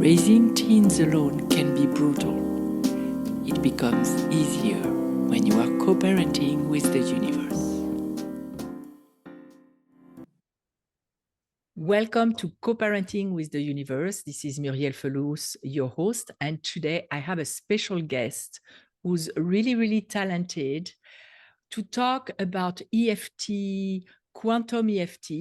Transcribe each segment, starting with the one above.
Raising teens alone can be brutal. It becomes easier when you are co-parenting with the universe. Welcome to Co-Parenting with the Universe. This is Muriel Felous, your host, and today I have a special guest who's really talented to talk about EFT, Quantum EFT,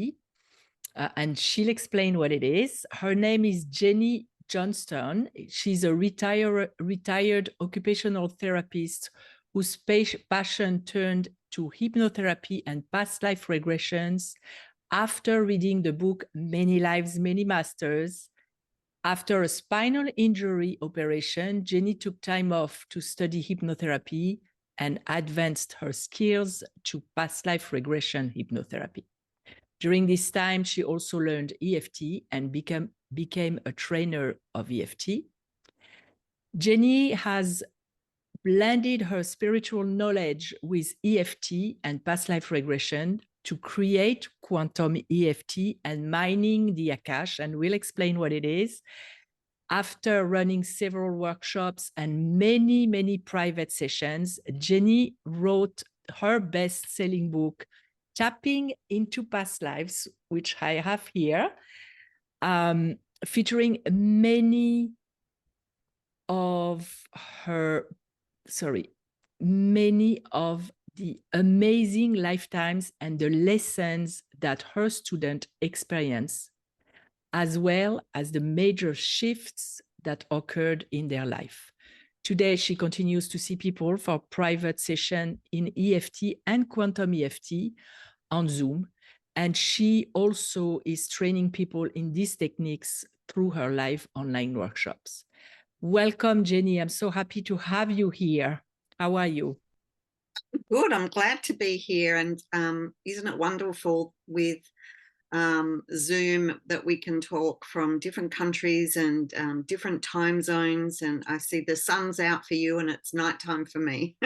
and she'll explain what it is. Her name is Jenny Johnston. She's a retired occupational therapist whose passion turned to hypnotherapy and past life regressions after reading the book Many Lives, Many Masters. After a spinal injury operation, Jenny took time off to study hypnotherapy and advanced her skills to past life regression hypnotherapy. During this time, she also learned EFT and became a trainer of EFT. Jenny has blended her spiritual knowledge with EFT and past life regression to create Quantum EFT and mining the Akash, and we'll explain what it is. After running several workshops and many private sessions, Jenny wrote her best-selling book, Tapping into Past Lives, which I have here, featuring many of the amazing lifetimes and the lessons that her students experience, as well as the major shifts that occurred in their life. Today, she continues to see people for private session in EFT and Quantum EFT on Zoom. And she also is training people in these techniques through her live online workshops. Welcome, Jenny. I'm so happy to have you here. How are you? Good. I'm glad to be here. And isn't it wonderful with Zoom that we can talk from different countries and different time zones? And I see the sun's out for you and it's nighttime for me.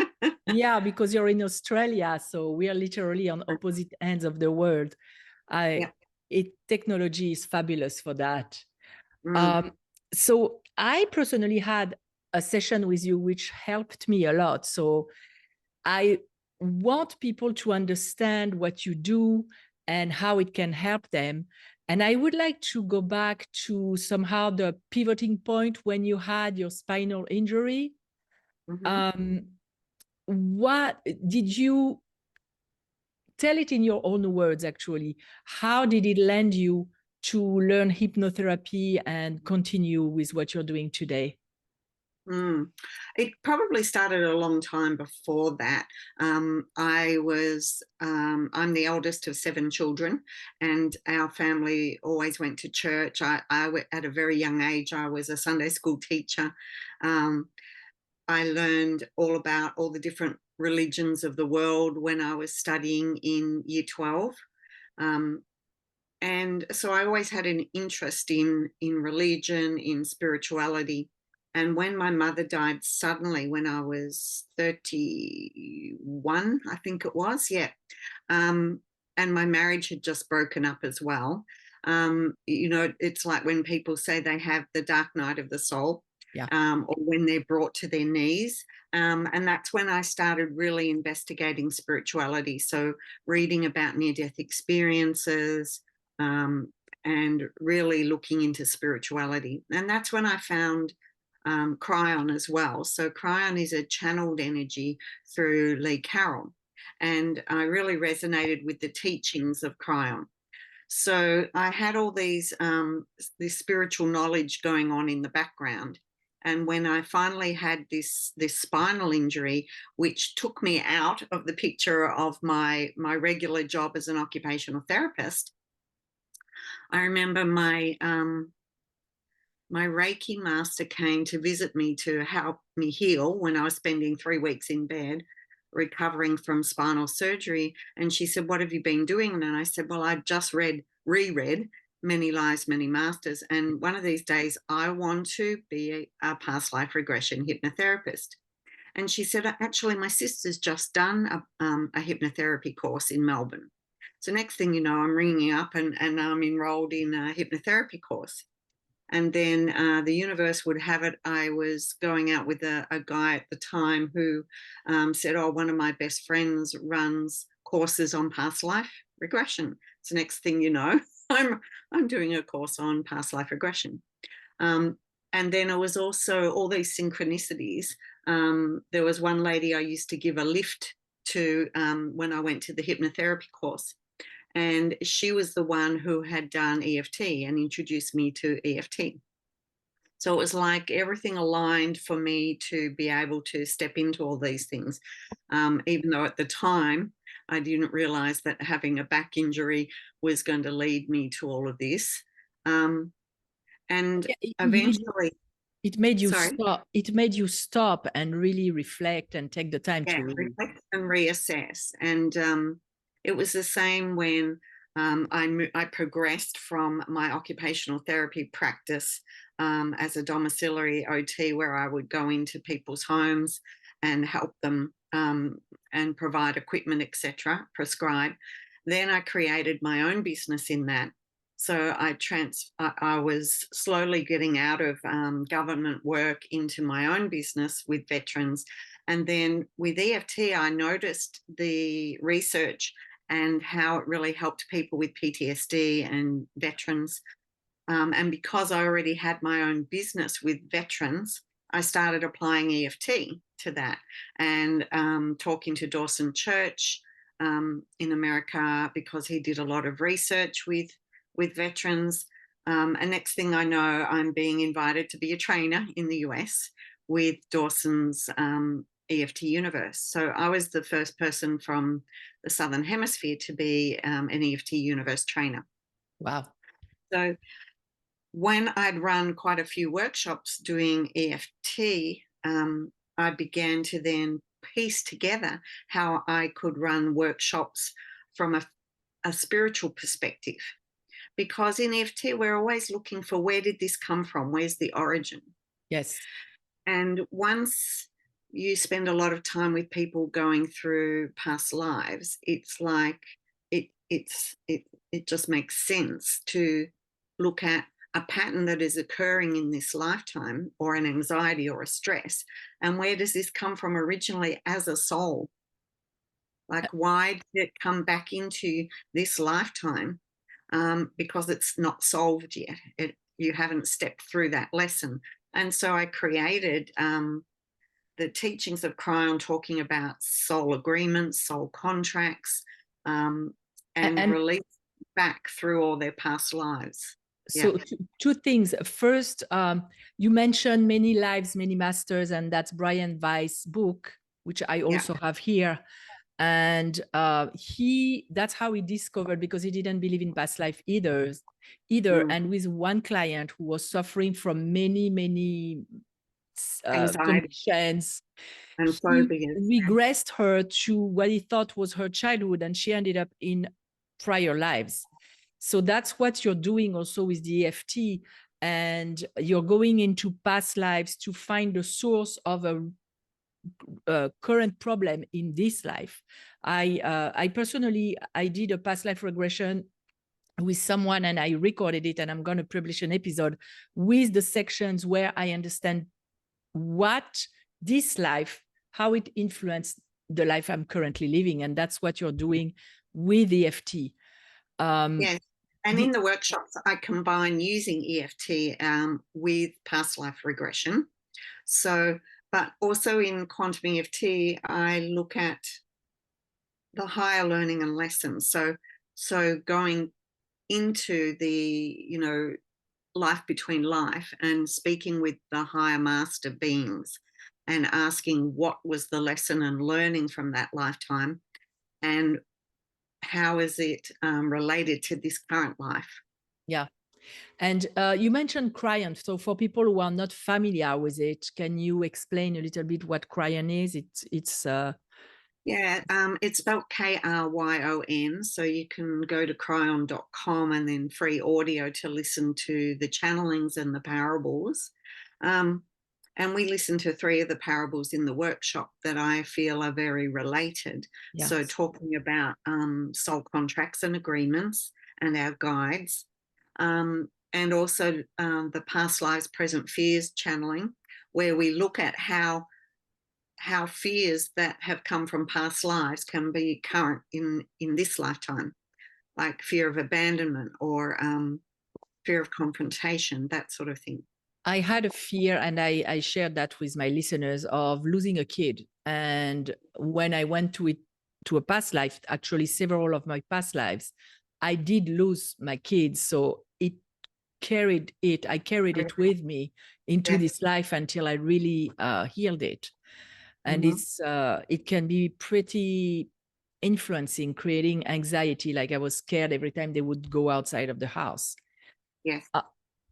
Yeah, because you're in Australia, so we are literally on opposite ends of the world. Technology is fabulous for that. So I personally had a session with you, which helped me a lot. So I want people to understand what you do and how it can help them. And I would like to go back to somehow the pivoting point when you had your spinal injury. What did you tell it in your own words, actually? How did it lend you to learn hypnotherapy and continue with what you're doing today? It probably started a long time before that. I'm the eldest of 7 children, and our family always went to church. At a very young age, I was a Sunday school teacher. I learned all about all the different religions of the world when I was studying in year 12. And so I always had an interest in religion, in spirituality. And when my mother died suddenly when I was 31, I think it was, and my marriage had just broken up as well. It's like when people say they have the dark night of the soul, or when they're brought to their knees. And that's when I started really investigating spirituality. So reading about near-death experiences, and really looking into spirituality. And that's when I found Cryon as well. So Cryon is a channeled energy through Lee Carroll, and I really resonated with the teachings of Cryon. So I had all this spiritual knowledge going on in the background. And when I finally had this spinal injury, which took me out of the picture of my regular job as an occupational therapist, I remember my Reiki master came to visit me to help me heal when I was spending 3 weeks in bed recovering from spinal surgery. And she said, "What have you been doing?" And I said, "Well, I've just reread Many Lives, Many Masters. And one of these days I want to be a past life regression hypnotherapist." And she said, "Actually, my sister's just done a hypnotherapy course in Melbourne." So next thing you know, I'm ringing up and I'm enrolled in a hypnotherapy course. And then the universe would have it. I was going out with a guy at the time who said, oh, one of my best friends runs courses on past life regression. So next thing you know, I'm doing a course on past life regression. And then it was also all these synchronicities. There was one lady I used to give a lift to when I went to the hypnotherapy course. And she was the one who had done EFT and introduced me to EFT. So it was like everything aligned for me to be able to step into all these things, even though at the time I didn't realize that having a back injury was going to lead me to all of this. And eventually, it made you sorry, stop. It made you stop and really reflect and take the time to reflect and reassess. And it was the same when I progressed from my occupational therapy practice as a domiciliary OT, where I would go into people's homes and help them and provide equipment, etc., prescribe. Then I created my own business in that. So I was slowly getting out of government work into my own business with veterans. And then with EFT, I noticed the research and how it really helped people with PTSD and veterans. And because I already had my own business with veterans, I started applying EFT to that and talking to Dawson Church in America, because he did a lot of research with veterans. And next thing I know, I'm being invited to be a trainer in the US with Dawson's EFT universe. So I was the first person from the Southern Hemisphere to be an EFT universe trainer. Wow. So when I'd run quite a few workshops doing EFT, I began to then piece together how I could run workshops from a spiritual perspective. Because in EFT, we're always looking for, where did this come from? Where's the origin? Yes. And once you spend a lot of time with people going through past lives, it's like it just makes sense to look at a pattern that is occurring in this lifetime, or an anxiety or a stress, and where does this come from originally as a soul? Like, why did it come back into this lifetime? Because it's not solved yet. You haven't stepped through that lesson. And so I created the teachings of Cryon, talking about soul agreements, soul contracts, and release back through all their past lives. So two things. First, you mentioned Many Lives, Many Masters, and that's Brian Weiss's book, which I also have here. And that's how he discovered, because he didn't believe in past life either. And with one client who was suffering from many conditions, and phobias, he regressed her to what he thought was her childhood, and she ended up in prior lives. So that's what you're doing also with the EFT, and you're going into past lives to find the source of a current problem in this life. I personally, I did a past life regression with someone, and I recorded it, and I'm going to publish an episode with the sections where I understand what this life, how it influenced the life I'm currently living. And that's what you're doing with EFT. Yes. And in the workshops, I combine using EFT with past life regression. So, but also in Quantum EFT, I look at the higher learning and lessons. So going into the, life between life, and speaking with the higher master beings and asking what was the lesson and learning from that lifetime, and how is it related to this current life. Yeah. And you mentioned Cryon. So for people who are not familiar with it, can you explain a little bit what Cryon is? It's spelled Kryon. So you can go to cryon.com and then free audio to listen to the channelings and the parables. And we listen to 3 of the parables in the workshop that I feel are very related. Yes. So talking about soul contracts and agreements and our guides. and also the past lives, present fears channeling, where we look at how fears that have come from past lives can be current in this lifetime, like fear of abandonment or fear of confrontation, that sort of thing. I had a fear, and I shared that with my listeners, of losing a kid. And when I went to a past life, actually several of my past lives, I did lose my kids. So I carried it with me into this life until I really healed it. And it can be pretty influencing, creating anxiety. Like I was scared every time they would go outside of the house. Yes.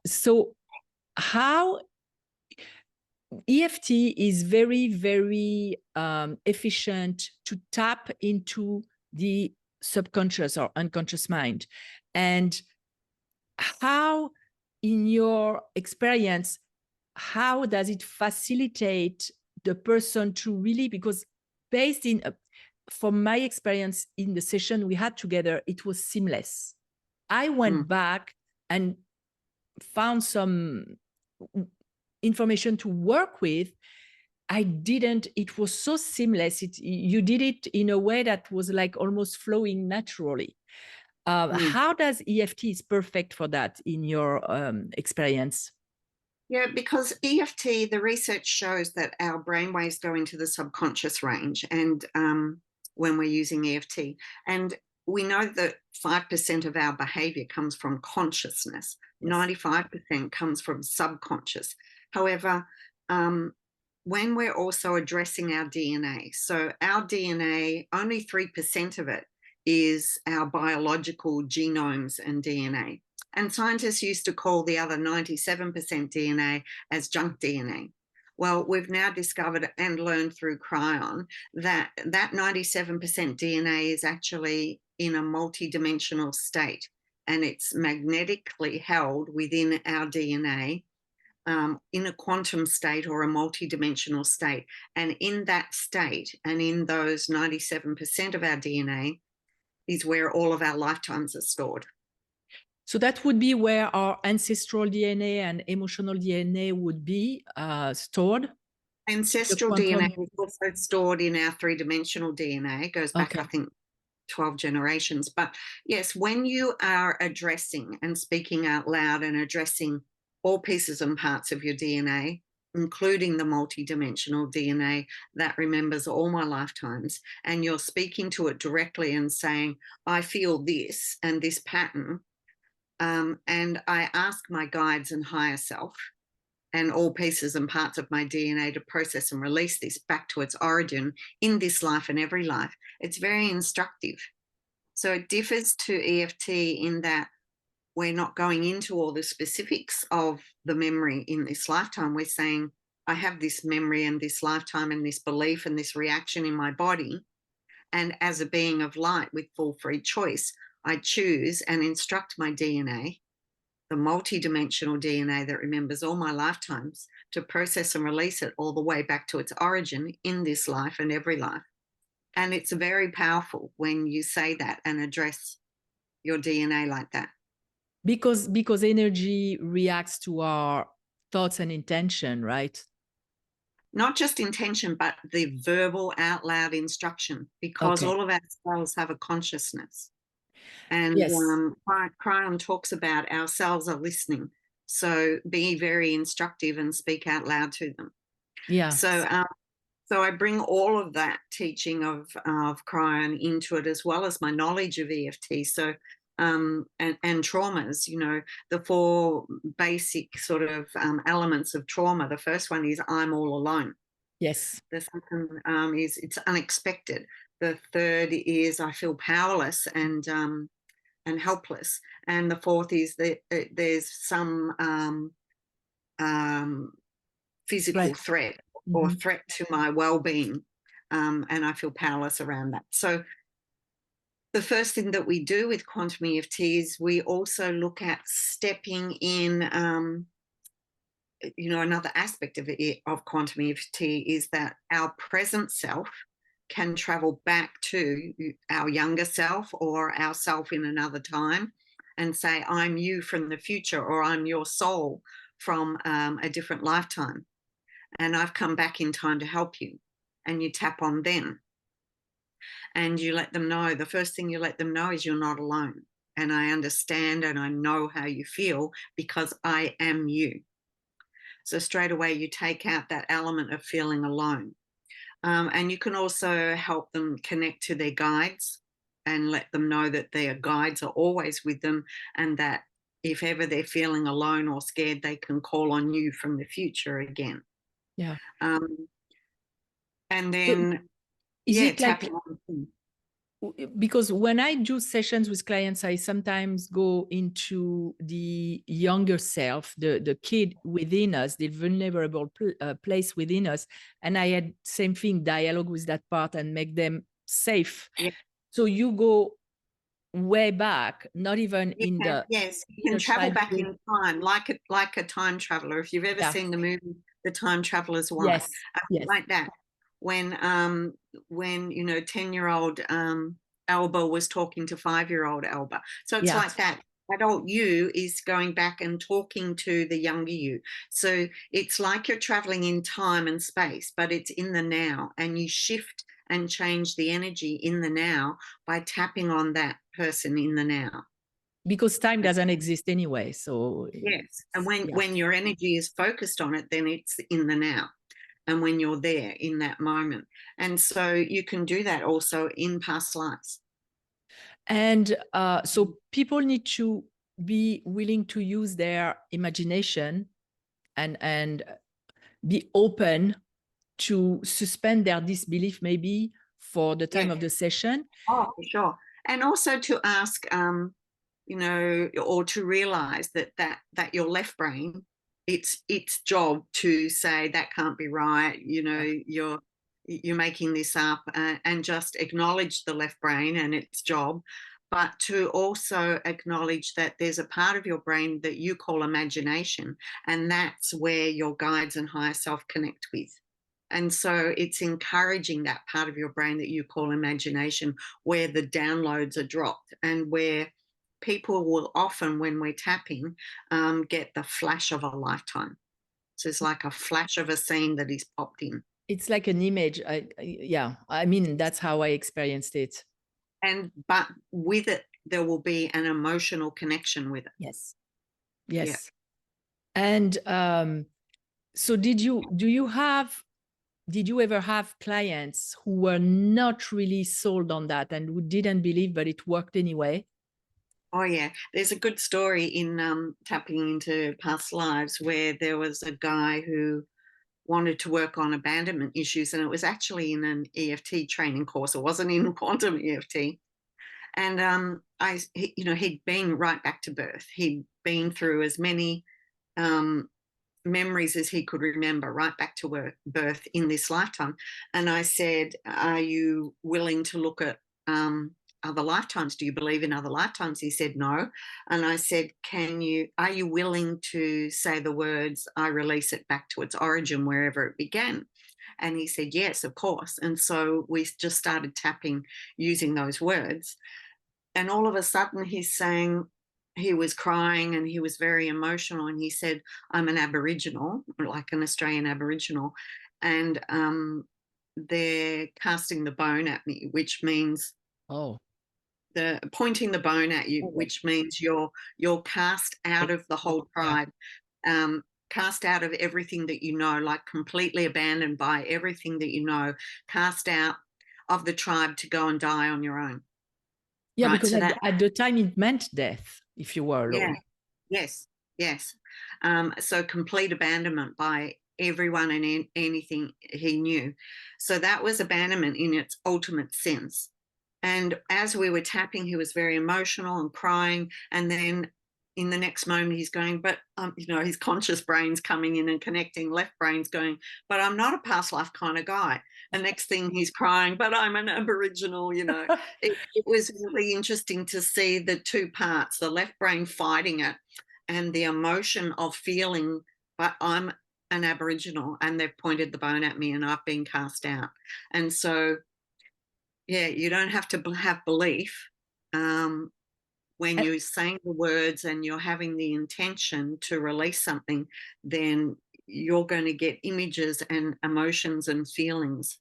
So how EFT is very, very efficient to tap into the subconscious or unconscious mind. And how, in your experience, how does it facilitate the person to really, because based in, from my experience in the session we had together, it was seamless. I went back and found some information to work with. It was so seamless. You did it in a way that was like almost flowing naturally. How does EFT is perfect for that in your experience? Yeah, because EFT, the research shows that our brainwaves go into the subconscious range, and when we're using EFT, and we know that 5% of our behavior comes from consciousness, yes. 95% comes from subconscious. However, when we're also addressing our DNA, so our DNA, only 3% of it is our biological genomes and DNA. And scientists used to call the other 97% DNA as junk DNA. Well, we've now discovered and learned through Cryon that 97% DNA is actually in a multidimensional state, and it's magnetically held within our DNA in a quantum state or a multidimensional state. And in that state, and in those 97% of our DNA, is where all of our lifetimes are stored. So that would be where our ancestral DNA and emotional DNA would be stored? Ancestral DNA is also stored in our three-dimensional DNA. It goes back, I think, 12 generations. But yes, when you are addressing and speaking out loud and addressing all pieces and parts of your DNA, including the multidimensional DNA that remembers all my lifetimes, and you're speaking to it directly and saying, I feel this and this pattern, and I ask my guides and higher self and all pieces and parts of my DNA to process and release this back to its origin in this life and every life. It's very instructive. So it differs to EFT in that we're not going into all the specifics of the memory in this lifetime. We're saying, I have this memory and this lifetime and this belief and this reaction in my body. And as a being of light with full free choice, I choose and instruct my DNA, the multidimensional DNA that remembers all my lifetimes, to process and release it all the way back to its origin in this life and every life. And it's very powerful when you say that and address your DNA like that. Because energy reacts to our thoughts and intention, right? Not just intention, but the verbal out loud instruction, because all of our cells have a consciousness. And yes. Cryon talks about our cells are listening. So be very instructive and speak out loud to them. Yeah. So I bring all of that teaching of Cryon into it, as well as my knowledge of EFT. So and traumas, you know, the four basic sort of elements of trauma. The first one is I'm all alone. Yes. The second is it's unexpected. The third is I feel powerless and helpless. And the fourth is that there's some physical threat or threat to my well-being, and I feel powerless around that. So the first thing that we do with Quantum EFT is we also look at stepping in, you know, another aspect of Quantum EFT is that our present self can travel back to our younger self or ourself in another time and say, I'm you from the future, or I'm your soul from a different lifetime, and I've come back in time to help you. And you tap on them and you let them know, the first thing you let them know is you're not alone. And I understand and I know how you feel because I am you. So straight away, you take out that element of feeling alone. And you can also help them connect to their guides and let them know that their guides are always with them, and that if ever they're feeling alone or scared, they can call on you from the future again. Yeah. Um, and So then, is yeah, it like, tapping on. because when I do sessions with clients, I sometimes go into the younger self, the kid within us, the vulnerable place within us. And I had same thing, dialogue with that part and make them safe. Yeah. So you go way back, not even in the Yes, you inner can travel back childhood. in time like a time traveler. If you've ever Yeah. seen the movie The Time Traveler's Wife, Yes. Yes. like that. When 10-year-old Elba was talking to 5-year-old Elba. So it's Yeah. like that. Adult you is going back and talking to the younger you. So it's like you're traveling in time and space, but it's in the now, and you shift and change the energy in the now by tapping on that person in the now. Because time doesn't exist anyway. So Yes, and yeah. when your energy is focused on it, then it's in the now, and when you're there in that moment. And so you can do that also in past lives. And so people need to be willing to use their imagination and be open to suspend their disbelief maybe for the time Yeah. of the session. Oh, for sure. And also to ask, or to realize that your left brain, its job to say that can't be right. You're making this up, and just acknowledge the left brain and its job, but to also acknowledge that there's a part of your brain that you call imagination, and that's where your guides and higher self connect with. And so it's encouraging that part of your brain that you call imagination, where the downloads are dropped, and where people will often, when we're tapping, get the flash of a lifetime. So it's like a flash of a scene that is popped in. It's like an image. Yeah, I mean, that's how I experienced it. But with it, there will be an emotional connection with it. Yes. Yeah. Yes. And so did you ever have clients who were not really sold on that and who didn't believe, but it worked anyway? Oh, yeah. There's a good story in tapping into past lives, where there was a guy who wanted to work on abandonment issues, and it was actually in an EFT training course. It wasn't in quantum EFT. And he'd been right back to birth. He'd been through as many memories as he could remember, right back to birth in this lifetime. And I said, are you willing to look at other lifetimes? Do you believe in other lifetimes? He said no. And I said, are you willing to say the words, I release it back to its origin, wherever it began? And he said, yes, of course. And so we just started tapping using those words. And all of a sudden he's saying, he was crying and he was very emotional, and he said, I'm an Aboriginal, like an Australian Aboriginal, and they're casting the bone at me, which means Oh. the pointing the bone at you, Oh. which means you're cast out of the whole tribe, cast out of everything that you know, like completely abandoned by everything that you know, cast out of the tribe to go and die on your own. Yeah, Right. because So that, at the time it meant death if you were yeah, alone. yes, yes. So complete abandonment by everyone and anything he knew. So that was abandonment in its ultimate sense. And as we were tapping, he was very emotional and crying. And then in the next moment, he's going, but, his conscious brain's coming in and connecting, left brain's going, but I'm not a past life kind of guy. And next thing he's crying, but I'm an Aboriginal. It was really interesting to see the two parts, the left brain fighting it and the emotion of feeling, but I'm an Aboriginal and they've pointed the bone at me and I've been cast out. And so, yeah, you don't have to have belief. when you're saying the words and you're having the intention to release something, then you're going to get images and emotions and feelings.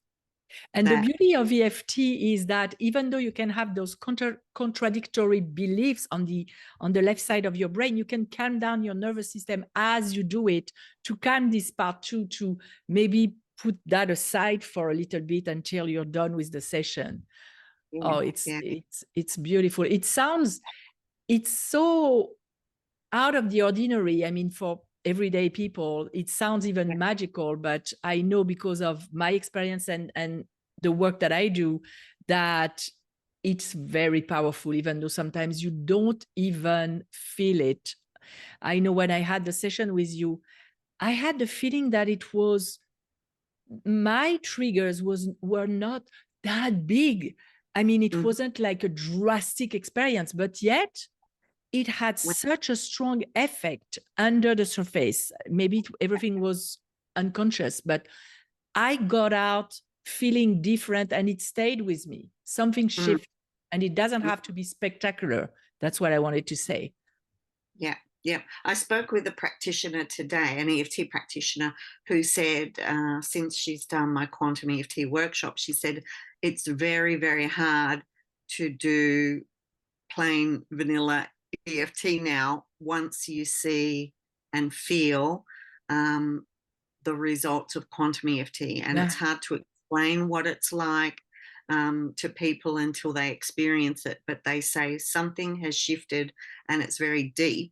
And the beauty of EFT is that even though you can have those contradictory beliefs on the left side of your brain, you can calm down your nervous system as you do it, to calm this part too, to maybe put that aside for a little bit until you're done with the session. Oh, it's beautiful. It's so out of the ordinary. I mean, for everyday people, it sounds even magical, but I know because of my experience and the work that I do, that it's very powerful, even though sometimes you don't even feel it. I know when I had the session with you, I had the feeling that it was, my triggers were not that big. I mean, it wasn't like a drastic experience, but yet it had such a strong effect under the surface. Maybe everything was unconscious, but I got out feeling different and it stayed with me. Something shifted, and it doesn't have to be spectacular. That's what I wanted to say. Yeah. Yeah, I spoke with a practitioner today, an EFT practitioner, who said, since she's done my Quantum EFT workshop, she said it's very, very hard to do plain vanilla EFT now once you see and feel the results of Quantum EFT. And it's hard to explain what it's like to people until they experience it. But they say something has shifted and it's very deep.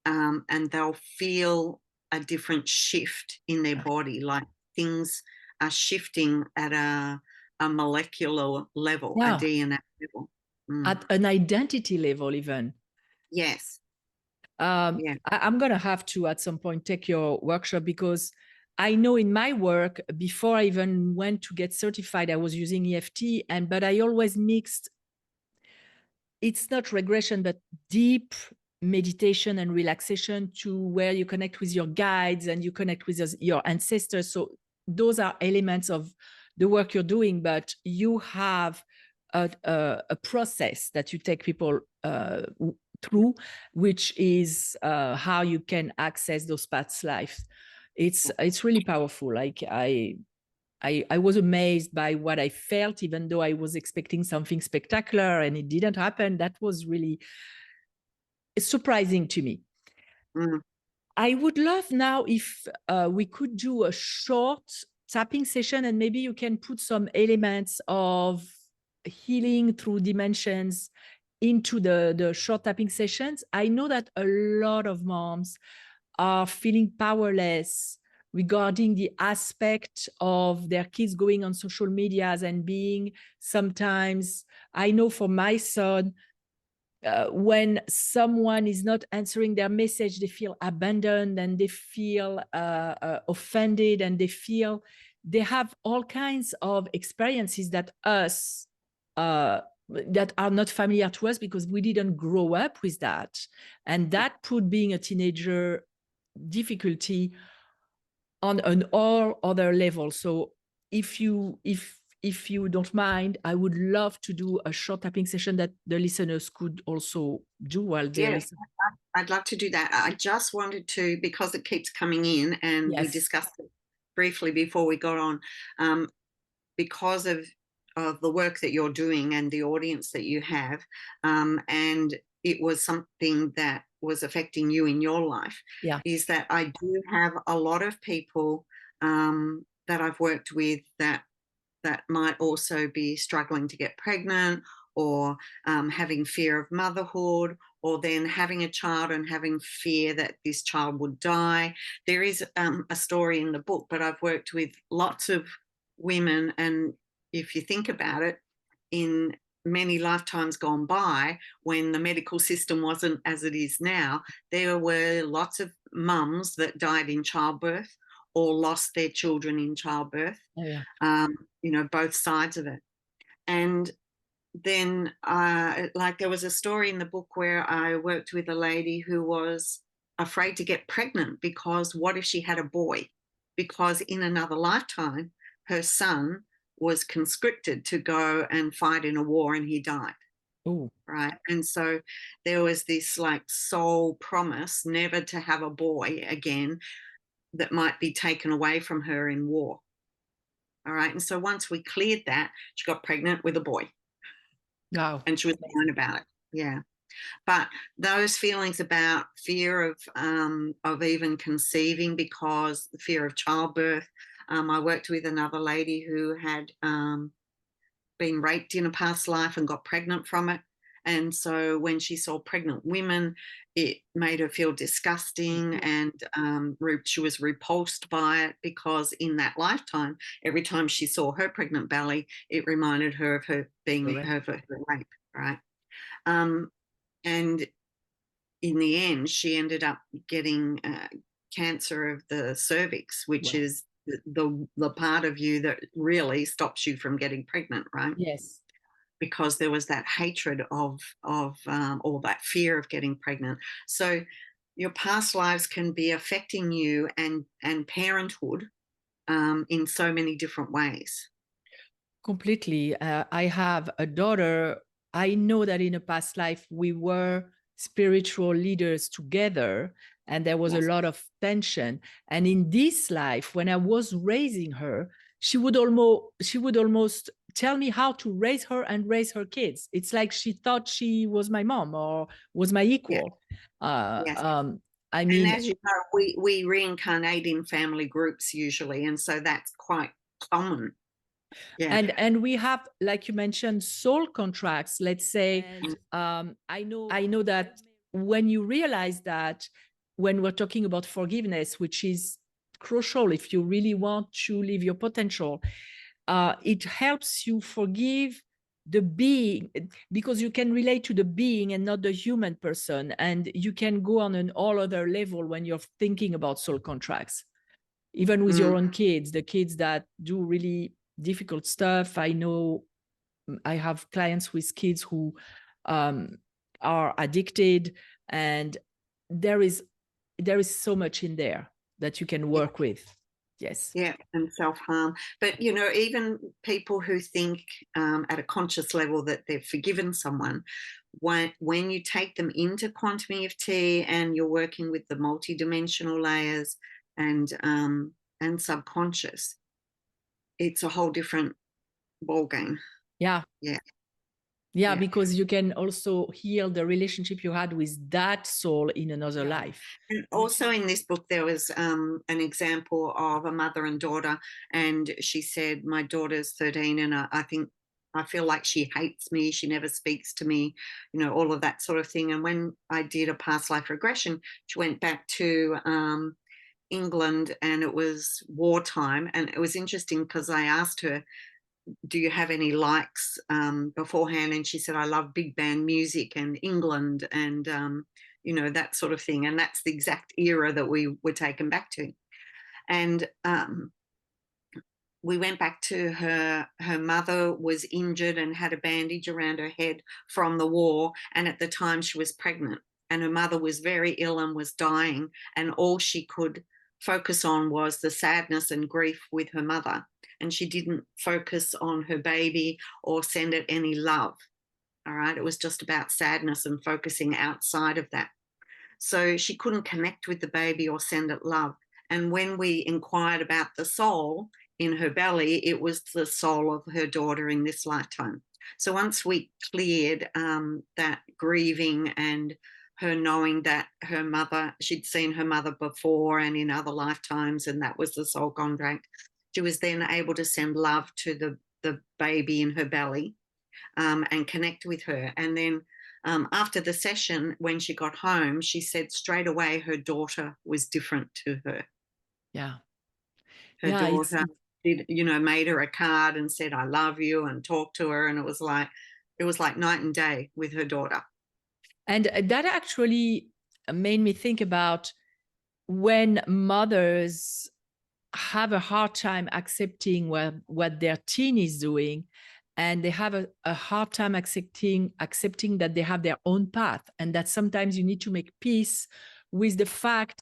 And they'll feel a different shift in their body, like things are shifting at a molecular level, a DNA level. At an identity level even. Yes. I'm going to have to, at some point, take your workshop, because I know in my work, before I even went to get certified, I was using EFT, but I always mixed, it's not regression, but deep meditation and relaxation, to where you connect with your guides and you connect with your ancestors. So those are elements of the work you're doing, but you have a process that you take people through, which is how you can access those past lives. It's really powerful. Like I was amazed by what I felt, even though I was expecting something spectacular and it didn't happen. That was really surprising to me. I would love now if we could do a short tapping session, and maybe you can put some elements of healing through dimensions into the short tapping sessions. I know that a lot of moms are feeling powerless regarding the aspect of their kids going on social medias and being sometimes, I know for my son, when someone is not answering their message, they feel abandoned and they feel offended, and they have all kinds of experiences that that are not familiar to us, because we didn't grow up with that. And that put being a teenager difficulty on an all other level. So if you don't mind, I would love to do a short tapping session that the listeners could also do while they listen. I'd love to do that. I just wanted to, because it keeps coming in, and we discussed it briefly before we got on, because of the work that you're doing and the audience that you have, and it was something that was affecting you in your life, is that I do have a lot of people that I've worked with that might also be struggling to get pregnant, or having fear of motherhood, or then having a child and having fear that this child would die. There is a story in the book, but I've worked with lots of women, and if you think about it, in many lifetimes gone by, when the medical system wasn't as it is now, there were lots of mums that died in childbirth or lost their children in childbirth. Both sides of it. And then like there was a story in the book where I worked with a lady who was afraid to get pregnant, because what if she had a boy? Because in another lifetime, her son was conscripted to go and fight in a war and he died. Oh, right? And so there was this like soul promise never to have a boy again that might be taken away from her in war. All right. And so once we cleared that, she got pregnant with a boy wow. and she was fine about it. Yeah. But those feelings about fear of even conceiving, because the fear of childbirth. I worked with another lady who had been raped in a past life and got pregnant from it. And so when she saw pregnant women, it made her feel disgusting, and she was repulsed by it, because in that lifetime, every time she saw her pregnant belly, it reminded her of her being Correct. her rape, right? Um, and in the end, she ended up getting cancer of the cervix, which Wow. is the part of you that really stops you from getting pregnant, right? Yes. Because there was that hatred of or that fear of getting pregnant. So your past lives can be affecting you and parenthood in so many different ways. Completely. I have a daughter. I know that in a past life we were spiritual leaders together, and there was a Yes. lot of tension. And in this life, when I was raising her, she would almost tell me how to raise her and raise her kids. It's like she thought she was my mom or was my Yeah. equal. Uh, Yes. um, I And mean, as you know, we reincarnate in family groups usually, and so that's quite common. Yeah. and we have, like you mentioned, soul contracts, let's say. And I know that when you realize that, when we're talking about forgiveness, which is crucial if you really want to live your potential, it helps you forgive the being, because you can relate to the being and not the human person, and you can go on an all other level when you're thinking about soul contracts, even with Mm. your own kids, the kids that do really difficult stuff. I know I have clients with kids who um, are addicted, and there is so much in there that you can Yeah. work with. Yes. Yeah, and self-harm. But, even people who think at a conscious level that they've forgiven someone, when you take them into quantum EFT and you're working with the multidimensional layers and subconscious, it's a whole different ball game. Yeah. Yeah, Yeah, yeah. because you can also heal the relationship you had with that soul in another life. And also in this book, there was an example of a mother and daughter, and she said, "My daughter's 13, and I think I feel like she hates me. She never speaks to me, all of that sort of thing." And when I did a past life regression, she went back to England, and it was wartime, and it was interesting because I asked her, "Do you have any likes beforehand?" And she said, "I love big band music and England and that sort of thing." And that's the exact era that we were taken back to. And we went back to her mother was injured and had a bandage around her head from the war, and at the time she was pregnant, and her mother was very ill and was dying, and all she could focus on was the sadness and grief with her mother, and she didn't focus on her baby or send it any love. All right, it was just about sadness and focusing outside of that, so she couldn't connect with the baby or send it love. And when we inquired about the soul in her belly, it was the soul of her daughter in this lifetime. So once we cleared that grieving and her knowing that her mother, she'd seen her mother before and in other lifetimes, and that was the soul contract, she was then able to send love to the baby in her belly and connect with her. And then after the session, when she got home, she said straight away her daughter was different to her. Yeah. Her Yeah. daughter did, made her a card and said, "I love you," and talked to her. And it was like night and day with her daughter. And that actually made me think about when mothers have a hard time accepting what their teen is doing, and they have a hard time accepting that they have their own path, and that sometimes you need to make peace with the fact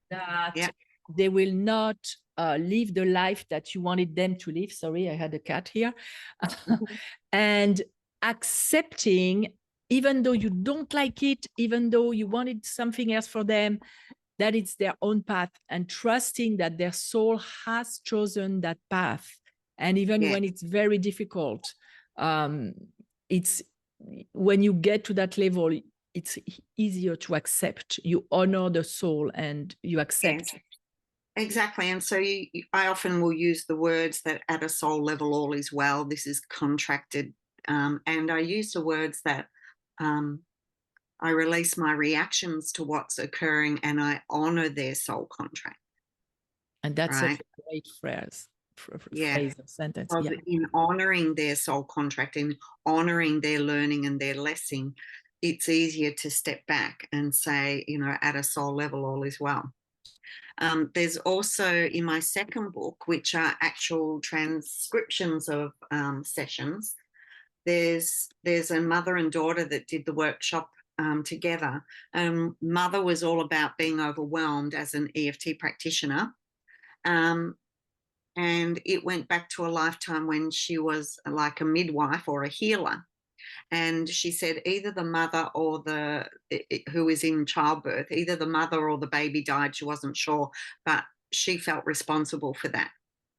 that Yeah. they will not live the life that you wanted them to live. Sorry, I had a cat here. And accepting, even though you don't like it, even though you wanted something else for them, that it's their own path, and trusting that their soul has chosen that path. And even when it's very difficult, it's when you get to that level, it's easier to accept. You honor the soul and you accept. Yes, exactly. And so I often will use the words that at a soul level, all is well. This is contracted. And I use the words that I release my reactions to what's occurring and I honor their soul contract. And that's right? a great phrase Yeah. or sentence. Because in honoring their soul contract, in honoring their learning and their lesson, it's easier to step back and say, at a soul level, all is well. There's also in my second book, which are actual transcriptions of sessions. There's a mother and daughter that did the workshop together. Mother was all about being overwhelmed as an EFT practitioner. And it went back to a lifetime when she was like a midwife or a healer. And she said either the mother or who is in childbirth, either the mother or the baby died, she wasn't sure, but she felt responsible for that.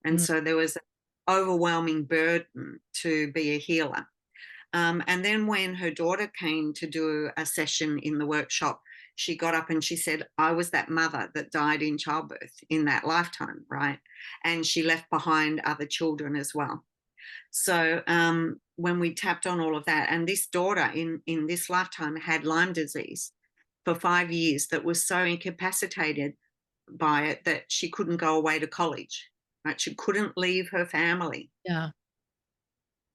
And so there was an overwhelming burden to be a healer. And then when her daughter came to do a session in the workshop, she got up and she said, I was that mother that died in childbirth in that lifetime, right? And she left behind other children as well. So when we tapped on all of that, and this daughter in this lifetime had Lyme disease for 5 years that was so incapacitated by it that she couldn't go away to college, right? She couldn't leave her family. Yeah.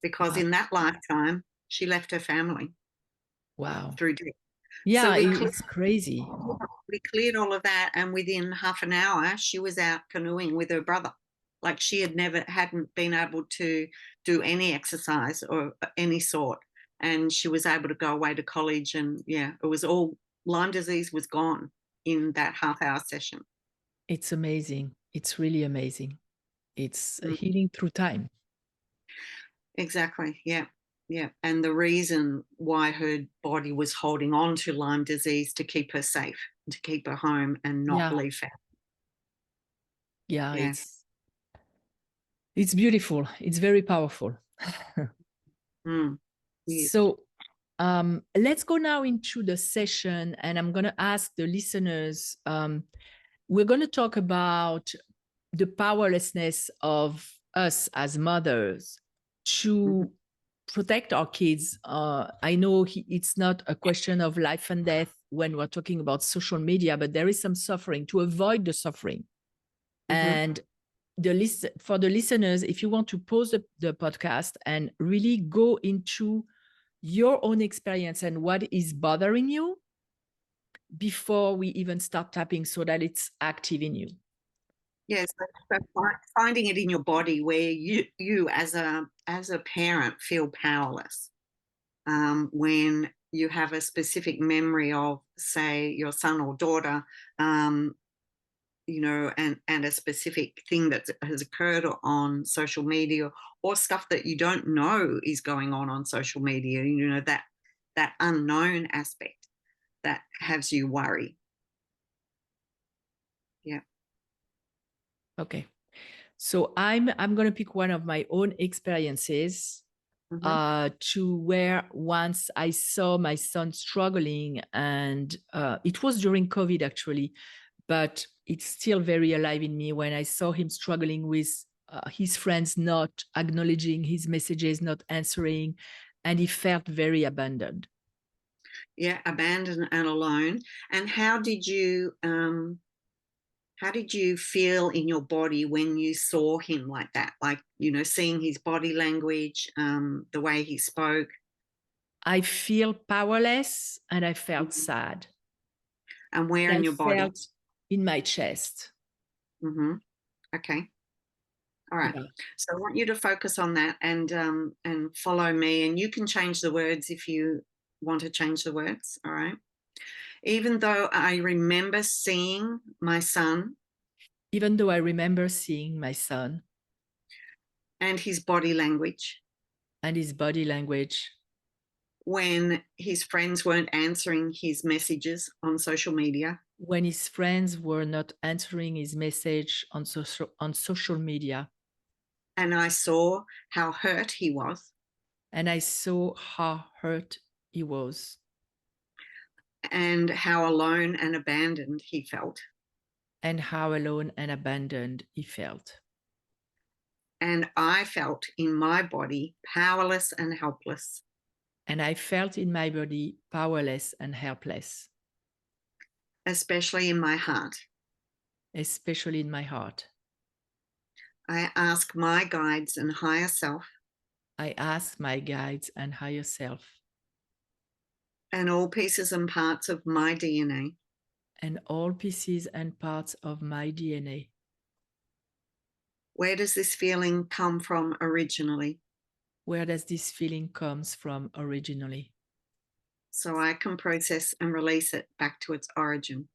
Because in that lifetime, she left her family. Wow. Through death. Yeah, So it's crazy. We cleared all of that, and within half an hour, she was out canoeing with her brother. Like she hadn't been able to do any exercise or any sort, and she was able to go away to college. And it was all Lyme disease was gone in that half-hour session. It's amazing. It's really amazing. It's healing through time. Exactly. Yeah. Yeah. And the reason why her body was holding on to Lyme disease to keep her safe, to keep her home and not leave family. Yeah, it's beautiful. It's very powerful. So let's go now into the session, and I'm going to ask the listeners, we're going to talk about the powerlessness of us as mothers to protect our kids. I know it's not a question of life and death when we're talking about social media, but there is some suffering, to avoid the suffering. And for the listeners, if you want to pause the podcast and really go into your own experience and what is bothering you before we even start tapping, so that it's active in you. Yes, so finding it in your body where you as a parent feel powerless when you have a specific memory of, say, your son or daughter, and a specific thing that has occurred on social media, or stuff that you don't know is going on social media. That unknown aspect that has you worry. Yeah. Okay. So I'm going to pick one of my own experiences to where once I saw my son struggling, and it was during COVID actually, but it's still very alive in me when I saw him struggling with his friends not acknowledging his messages, not answering, and he felt very abandoned. Yeah, abandoned and alone. And how did you feel in your body when you saw him like that? Like, seeing his body language, the way he spoke. I feel powerless and I felt sad. And where in your body? Felt in my chest. Okay. All right. Yeah. So I want you to focus on that and follow me. And you can change the words if you want to change the words. All right. Even though I remember seeing my son. Even though I remember seeing my son. And his body language. And his body language. when his friends weren't answering his messages on social media. When his friends were not answering his message on social media. And I saw how hurt he was. And I saw how hurt he was. And how alone and abandoned he felt. And how alone and abandoned he felt. And I felt in my body powerless and helpless. And I felt in my body powerless and helpless. Especially in my heart. Especially in my heart. I asked my guides and higher self. I asked my guides and higher self. And all pieces and parts of my DNA. And all pieces and parts of my DNA. Where does this feeling come from originally? Where does this feeling comes from originally? So I can process and release it back to its origin.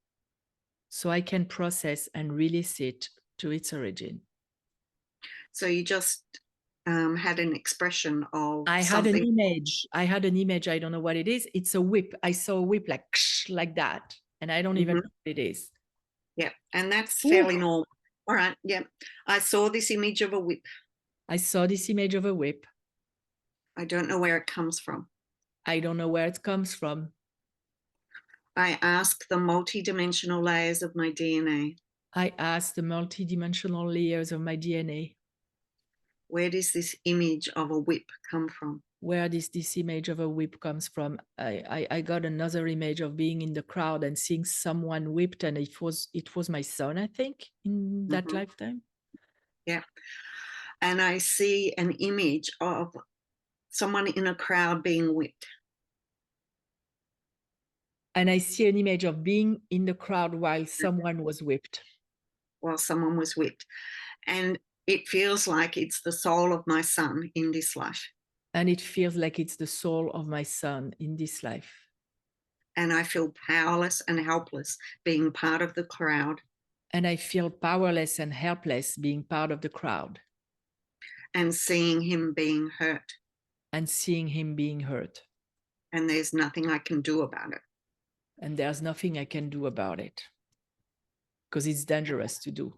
So I can process and release it to its origin. So you just had an expression of I something. had an image. I don't know what it is. It's a whip. I saw a whip like that. And I don't even know what it is. Yeah. And that's fairly normal. All right. Yeah. I saw this image of a whip. I saw this image of a whip. I don't know where it comes from. I don't know where it comes from. I ask the multidimensional layers of my DNA. I ask the multidimensional layers of my DNA. Where does this image of a whip come from? Where does this image of a whip comes from? I got another image of being in the crowd and seeing someone whipped, and it was my son, I think, in that lifetime. Yeah. And I see an image of someone in a crowd being whipped. And I see an image of being in the crowd while someone was whipped. While someone was whipped. And it feels like it's the soul of my son in this life. And it feels like it's the soul of my son in this life. And I feel powerless and helpless being part of the crowd. And I feel powerless and helpless being part of the crowd. And seeing him being hurt. And seeing him being hurt. And there's nothing I can do about it. And there's nothing I can do about it. Because it's dangerous to do.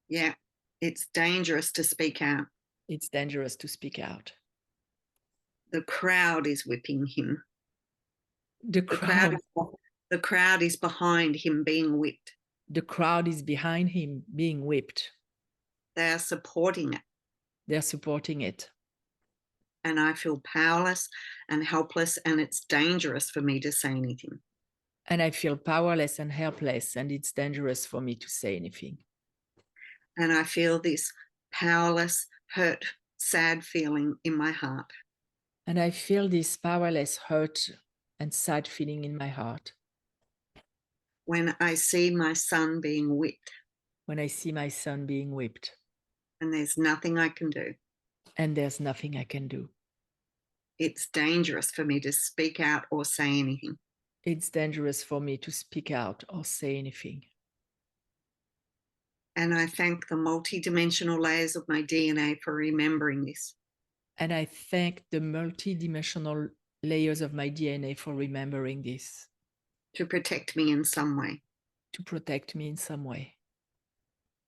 Yeah, it's dangerous to speak out. It's dangerous to speak out. The crowd is whipping him. The crowd is behind him being whipped. The crowd is behind him being whipped. They are supporting it. They're supporting it. And I feel powerless and helpless, and it's dangerous for me to say anything. And I feel powerless and helpless, and it's dangerous for me to say anything. And I feel this powerless, hurt, sad feeling in my heart. And I feel this powerless, hurt, and sad feeling in my heart. When I see my son being whipped. When I see my son being whipped. And there's nothing I can do. And there's nothing I can do. It's dangerous for me to speak out or say anything. It's dangerous for me to speak out or say anything. And I thank the multidimensional layers of my DNA for remembering this. And I thank the multidimensional layers of my DNA for remembering this. To protect me in some way. To protect me in some way.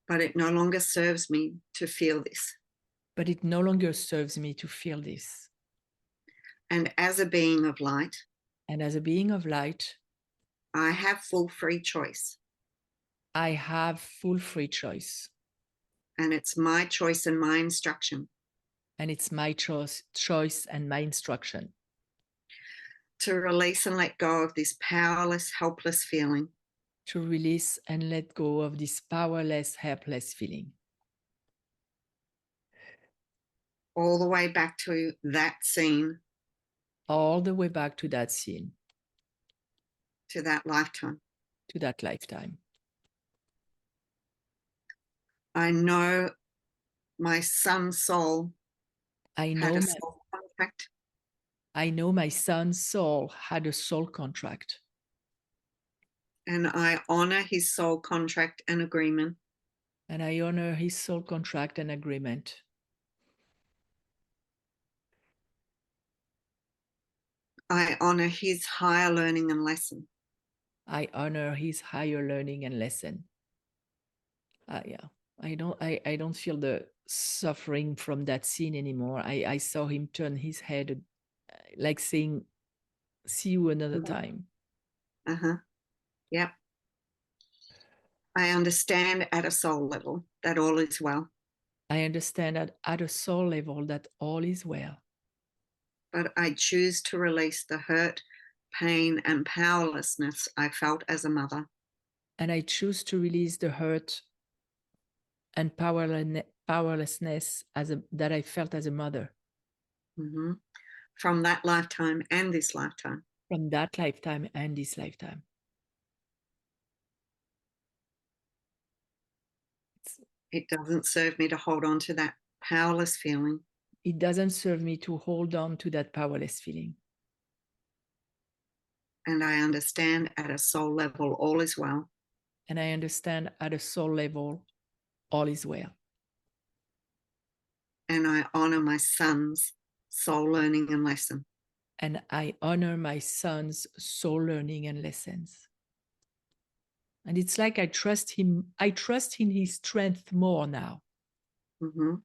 But it no longer serves me to feel this. But it no longer serves me to feel this. And as a being of light. And as a being of light. I have full free choice. I have full free choice. And it's my choice and my instruction. And it's my choice and my instruction. To release and let go of this powerless, helpless feeling. To release and let go of this powerless, helpless feeling. All the way back to that scene. All the way back to that scene. To that lifetime. To that lifetime. I know my son's soul had a soul contract. I know my son's soul had a soul contract. And I honor his soul contract and agreement. And I honor his soul contract and agreement. I honor his higher learning and lesson. I honor his higher learning and lesson. Yeah, I don't feel the suffering from that scene anymore. I saw him turn his head, like saying, "See you another time." Yep. I understand at a soul level that all is well. I understand at a soul level that all is well. But I choose to release the hurt, pain, and powerlessness I felt as a mother. And I choose to release the hurt and powerlessness that I felt as a mother. Mm-hmm. From that lifetime and this lifetime. From that lifetime and this lifetime. It doesn't serve me to hold on to that powerless feeling. It doesn't serve me to hold on to that powerless feeling. And I understand at a soul level all is well. And I understand at a soul level all is well. And I honor my son's soul learning and lesson. And I honor my son's soul learning and lessons. And it's like I trust him. I trust in his strength more now. Mm-hmm.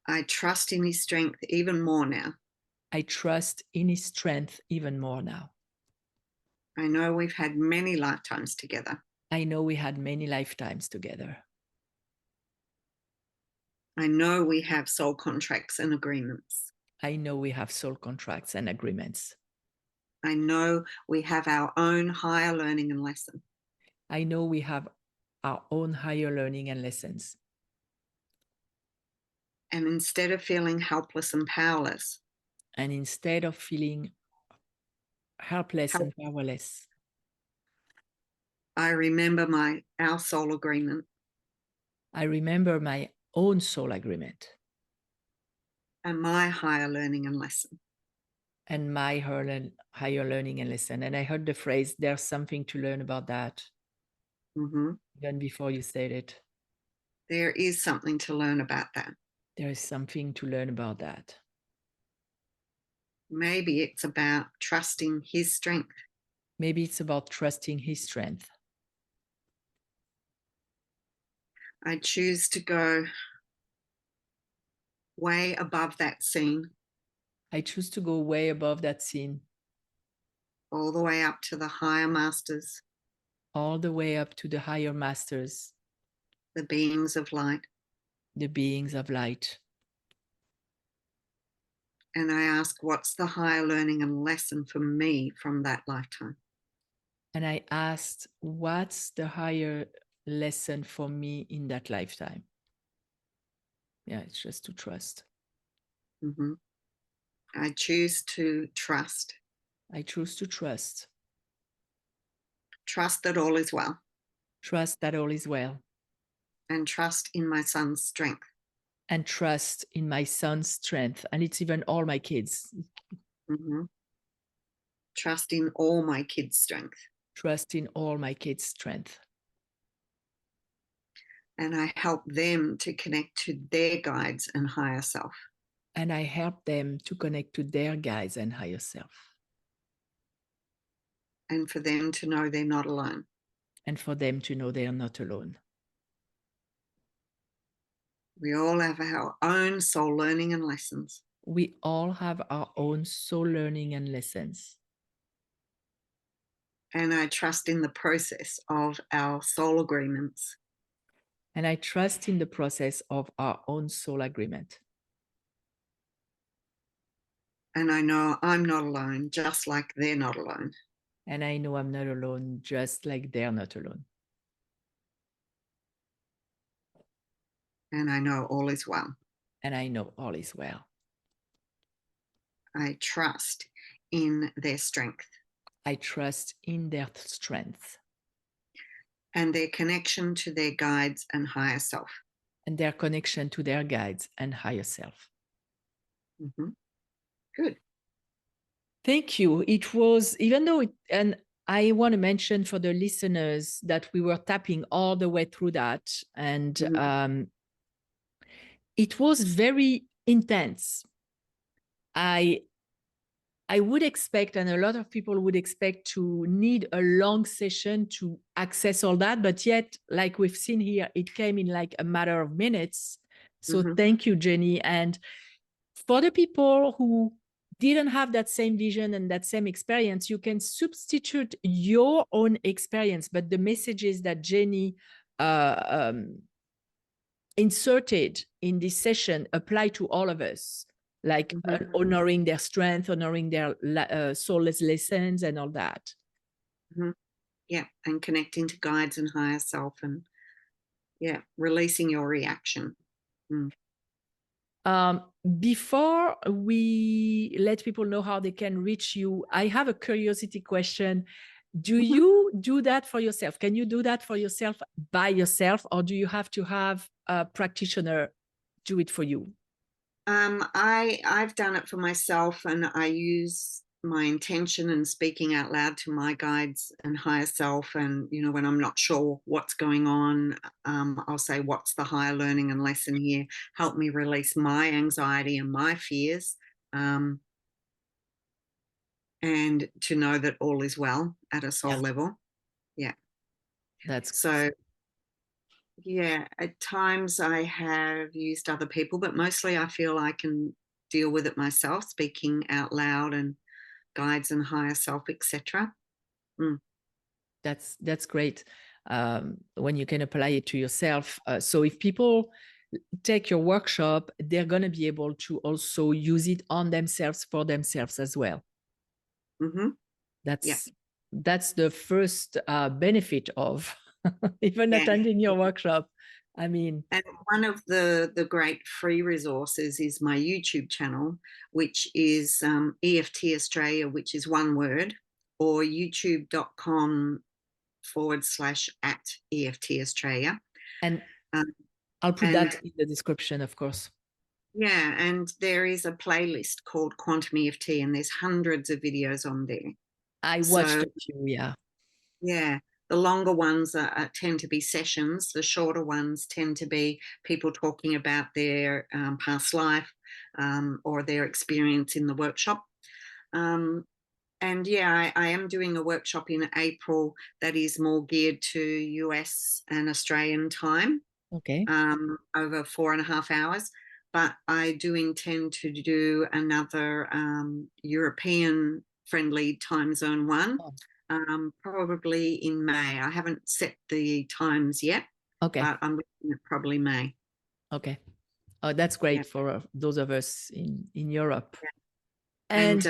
I trust in his strength even more now. I trust in his strength even more now. I know we've had many lifetimes together. I know we had many lifetimes together. I know we have soul contracts and agreements. I know we have soul contracts and agreements. I know we have our own higher learning and lesson. I know we have our own higher learning and lessons. And instead of feeling helpless and powerless, and instead of feeling helpless and powerless, I remember our soul agreement. I remember my own soul agreement. And my higher learning and lesson. And my higher learning and lesson. And I heard the phrase, "There's something to learn about that." Mm-hmm. Even before you said it. There is something to learn about that. There is something to learn about that. Maybe it's about trusting his strength. Maybe it's about trusting his strength. I choose to go way above that scene. I choose to go way above that scene. All the way up to the higher masters. All the way up to the higher masters. The beings of light. The beings of light. And I ask, what's the higher learning and lesson for me from that lifetime? And I asked, what's the higher lesson for me in that lifetime? Yeah, it's just to trust. Mm-hmm. I choose to trust. I choose to trust. Trust that all is well. Trust that all is well. And trust in my son's strength. And trust in my son's strength. And it's even all my kids. Mm-hmm. Trust in all my kids' strength. Trust in all my kids' strength. And I help them to connect to their guides and higher self. And I help them to connect to their guides and higher self. And for them to know they're not alone. And for them to know they are not alone. We all have our own soul learning and lessons. We all have our own soul learning and lessons. And I trust in the process of our soul agreements. And I trust in the process of our own soul agreement. And I know I'm not alone, just like they're not alone. And I know I'm not alone, just like they're not alone. And I know all is well. And I know all is well. I trust in their strength. I trust in their strength. And their connection to their guides and higher self. And their connection to their guides and higher self. Mm-hmm. Good. Thank you. It was, even though and I want to mention for the listeners that we were tapping all the way through that. And mm-hmm. It was very intense. I I would expect, and a lot of people would expect, to need a long session to access all that. But yet, like we've seen here, it came in like a matter of minutes. So thank you, Jenny. And for the people who didn't have that same vision and that same experience, you can substitute your own experience, but the messages that Jenny inserted in this session apply to all of us, like honoring their strength, honoring their soulless lessons and all that. Yeah, and connecting to guides and higher self, and releasing your reaction. Before we let people know how they can reach you, I have a curiosity question. Do you do that for yourself? Can you do that for yourself by yourself, or do you have to have a practitioner do it for you? I've done it for myself, and I use my intention and speaking out loud to my guides and higher self. And when I'm not sure what's going on, I'll say, what's the higher learning and lesson here? Help me release my anxiety and my fears, and to know that all is well at a soul level. That's so at times I have used other people, but mostly I feel I can deal with it myself, speaking out loud and guides and higher self, etc. That's great when you can apply it to yourself. So if people take your workshop, they're going to be able to also use it on themselves, for themselves as well. That's the first benefit of even attending your workshop. I mean, and one of the great free resources is my YouTube channel, which is EFT Australia, which is one word, or youtube.com/@EFT Australia. And I'll put that in the description, of course. Yeah, and there is a playlist called Quantum EFT, and there's hundreds of videos on there. I watched a few, Yeah, the longer ones tend to be sessions. The shorter ones tend to be people talking about their past life or their experience in the workshop. And I am doing a workshop in April that is more geared to US and Australian time. Okay. Over 4.5 hours. But I do intend to do another European friendly time zone one, probably in May. I haven't set the times yet, but I'm looking at probably May. Okay. Oh, that's great for those of us in Europe. And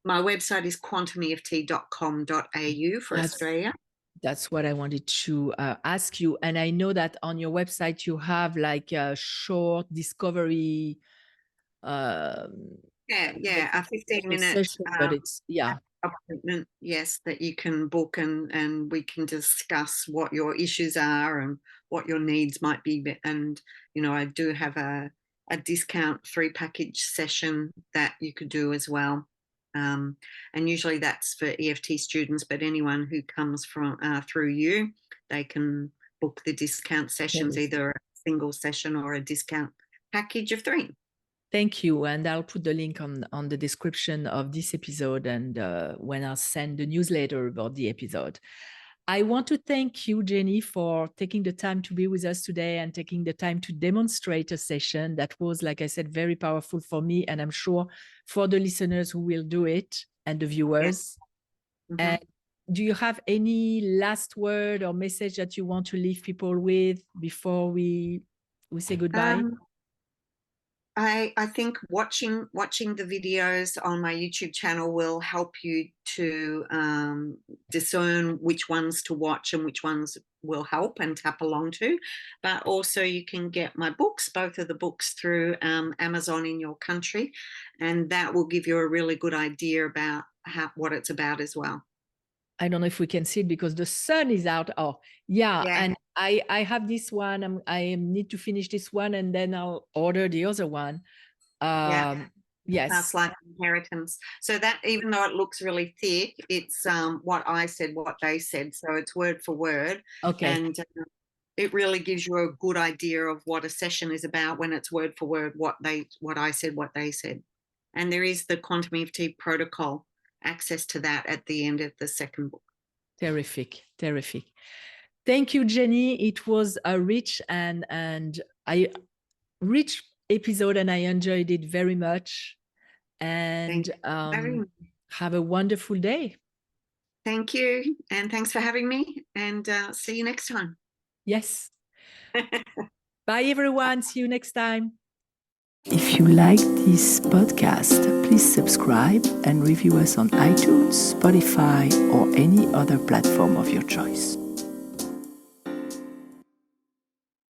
my website is quantumeft.com.au for Australia. That's what I wanted to ask you. And I know that on your website, you have like a short discovery. A 15-minute session, but it's, appointment, yes, that you can book, and we can discuss what your issues are and what your needs might be. And, I do have a discount free package session that you could do as well. And usually that's for EFT students, but anyone who comes from through you, they can book the discount sessions, either a single session or a discount package of 3. Thank you. And I'll put the link on the description of this episode, and when I'll send the newsletter about the episode. I want to thank you, Jenny, for taking the time to be with us today and taking the time to demonstrate a session that was, like I said, very powerful for me, and I'm sure for the listeners who will do it and the viewers. And do you have any last word or message that you want to leave people with before we say goodbye? I think watching the videos on my YouTube channel will help you to discern which ones to watch and which ones will help and tap along to. But also you can get my books, both of the books, through Amazon in your country, and that will give you a really good idea about what it's about as well. I don't know if we can see it because the sun is out. Oh, yeah. And I have this one. I need to finish this one, and then I'll order the other one. Yes. Past life inheritance. So that, even though it looks really thick, it's what I said, what they said. So it's word for word. Okay. And it really gives you a good idea of what a session is about when it's word for word, what I said, what they said. And there is the Quantum EFT protocol, access to that at the end of the second book. Terrific, terrific. Thank you, Jenny. It was a rich rich episode, and I enjoyed it very much. And have a wonderful day. Thank you. And thanks for having me. And see you next time. Yes. Bye, everyone. See you next time. If you liked this podcast, please subscribe and review us on iTunes, Spotify, or any other platform of your choice.